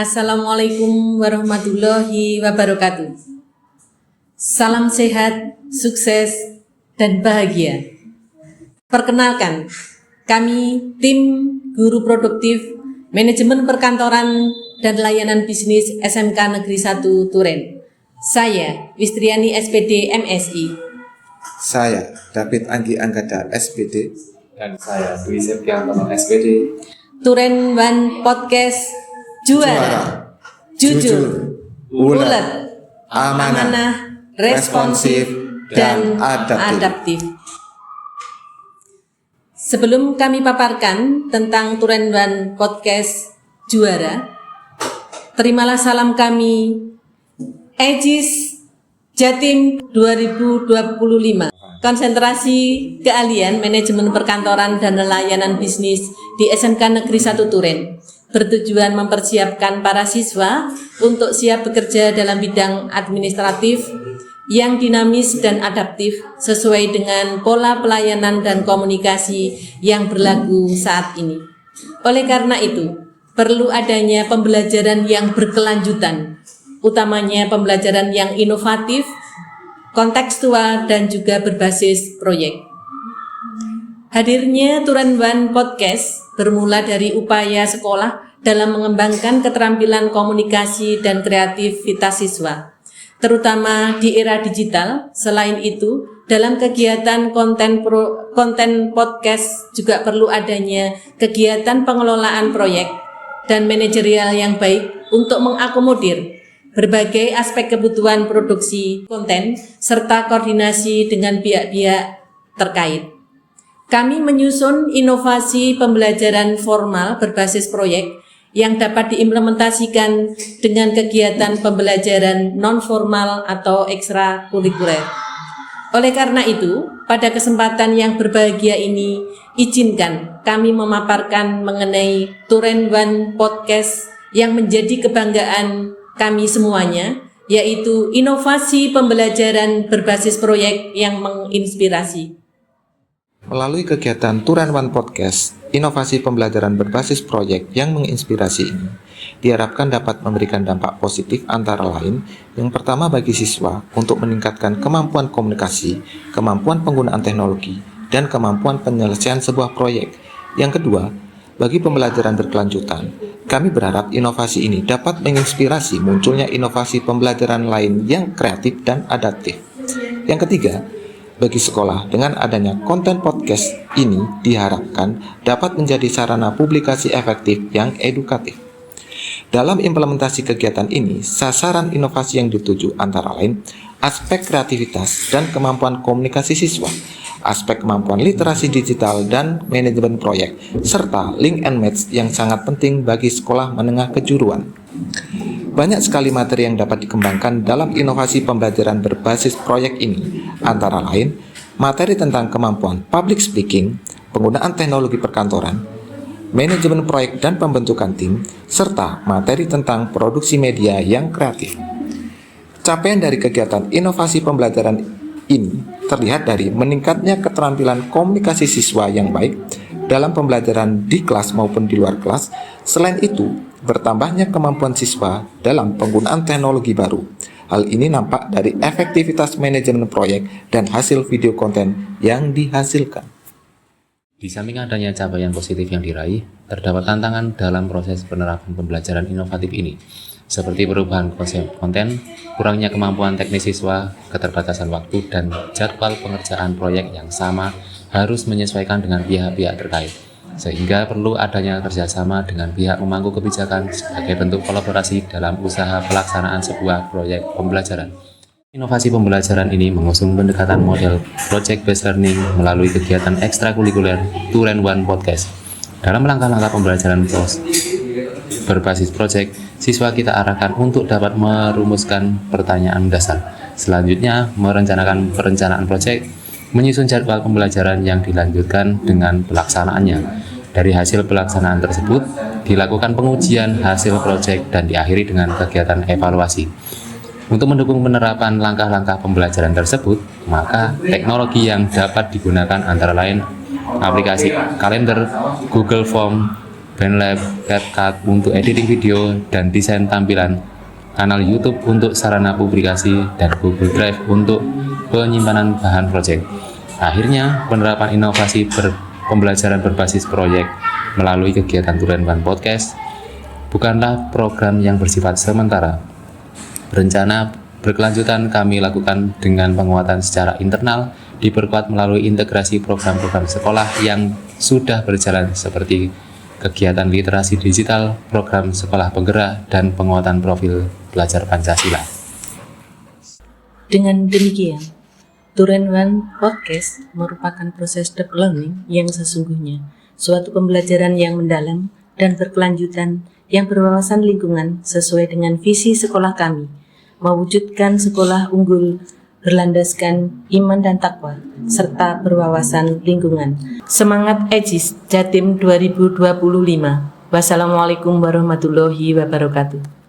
Assalamualaikum warahmatullahi wabarakatuh. Salam sehat, sukses, dan bahagia. Perkenalkan, kami tim Guru Produktif Manajemen Perkantoran dan Layanan Bisnis SMK Negeri 1 Turen. Saya, Wistriani SPD MSI. Saya, David Anggi Anggada SPD. Dan saya, Dwi Septiantono SPD. Turen One Podcast Juara, jujur, ulet, amanah, responsif, dan adaptif. Sebelum kami paparkan tentang Turen One Podcast Juara, terimalah salam kami Aegis Jatim 2025. Konsentrasi keahlian manajemen perkantoran dan layanan bisnis di SMK Negeri 1 Turen bertujuan mempersiapkan para siswa untuk siap bekerja dalam bidang administratif yang dinamis dan adaptif sesuai dengan pola pelayanan dan komunikasi yang berlaku saat ini. Oleh karena itu, perlu adanya pembelajaran yang berkelanjutan, utamanya pembelajaran yang inovatif, kontekstual, dan juga berbasis proyek. Hadirnya Turen One Podcast bermula dari upaya sekolah dalam mengembangkan keterampilan komunikasi dan kreativitas siswa, terutama di era digital. Selain itu, dalam kegiatan konten podcast juga perlu adanya kegiatan pengelolaan proyek dan manajerial yang baik untuk mengakomodir berbagai aspek kebutuhan produksi konten serta koordinasi dengan pihak-pihak terkait. Kami menyusun inovasi pembelajaran formal berbasis proyek yang dapat diimplementasikan dengan kegiatan pembelajaran non-formal atau ekstrakurikuler. Oleh karena itu, pada kesempatan yang berbahagia ini, izinkan kami memaparkan mengenai Turen One Podcast yang menjadi kebanggaan kami semuanya, yaitu inovasi pembelajaran berbasis proyek yang menginspirasi. Melalui kegiatan Turen One Podcast, inovasi pembelajaran berbasis proyek yang menginspirasi ini diharapkan dapat memberikan dampak positif antara lain, yang pertama bagi siswa untuk meningkatkan kemampuan komunikasi, kemampuan penggunaan teknologi, dan kemampuan penyelesaian sebuah proyek. Yang kedua, bagi pembelajaran berkelanjutan, kami berharap inovasi ini dapat menginspirasi munculnya inovasi pembelajaran lain yang kreatif dan adaptif. Yang ketiga, bagi sekolah, dengan adanya konten podcast ini diharapkan dapat menjadi sarana publikasi efektif yang edukatif. Dalam implementasi kegiatan ini, sasaran inovasi yang dituju antara lain aspek kreativitas dan kemampuan komunikasi siswa, aspek kemampuan literasi digital dan manajemen proyek, serta link and match yang sangat penting bagi sekolah menengah kejuruan. Banyak sekali materi yang dapat dikembangkan dalam inovasi pembelajaran berbasis proyek ini, antara lain materi tentang kemampuan public speaking, penggunaan teknologi perkantoran, manajemen proyek dan pembentukan tim, serta materi tentang produksi media yang kreatif. Capaian dari kegiatan inovasi pembelajaran ini terlihat dari meningkatnya keterampilan komunikasi siswa yang baik dalam pembelajaran di kelas maupun di luar kelas. Selain itu, bertambahnya kemampuan siswa dalam penggunaan teknologi baru. Hal ini nampak dari efektivitas manajemen proyek dan hasil video konten yang dihasilkan. Di samping adanya capaian positif yang diraih, terdapat tantangan dalam proses penerapan pembelajaran inovatif ini, seperti perubahan konsep konten, kurangnya kemampuan teknis siswa, keterbatasan waktu, dan jadwal pengerjaan proyek yang sama harus menyesuaikan dengan pihak-pihak terkait, sehingga perlu adanya kerjasama dengan pihak pemangku kebijakan sebagai bentuk kolaborasi dalam usaha pelaksanaan sebuah proyek pembelajaran. Inovasi pembelajaran ini mengusung pendekatan model project-based learning melalui kegiatan ekstrakurikuler Turen One Podcast. Dalam langkah-langkah pembelajaran berbasis project, siswa kita arahkan untuk dapat merumuskan pertanyaan dasar. Selanjutnya, merencanakan perencanaan project, menyusun jadwal pembelajaran yang dilanjutkan dengan pelaksanaannya. Dari hasil pelaksanaan tersebut, dilakukan pengujian hasil project dan diakhiri dengan kegiatan evaluasi. Untuk mendukung penerapan langkah-langkah pembelajaran tersebut, maka teknologi yang dapat digunakan antara lain aplikasi kalender, Google Form, BandLab, CapCut untuk editing video dan desain tampilan, kanal YouTube untuk sarana publikasi, dan Google Drive untuk penyimpanan bahan proyek. Akhirnya, penerapan inovasi pembelajaran berbasis proyek melalui kegiatan Turan One Podcast bukanlah program yang bersifat sementara. Rencana berkelanjutan kami lakukan dengan penguatan secara internal, diperkuat melalui integrasi program-program sekolah yang sudah berjalan seperti kegiatan literasi digital, program sekolah penggerak, dan penguatan profil pelajar Pancasila. Dengan demikian, Turan One Podcast merupakan proses deep learning yang sesungguhnya, suatu pembelajaran yang mendalam dan berkelanjutan yang berwawasan lingkungan sesuai dengan visi sekolah kami, mewujudkan sekolah unggul berlandaskan iman dan takwa, serta berwawasan lingkungan. Semangat EJIS Jatim 2025. Wassalamualaikum warahmatullahi wabarakatuh.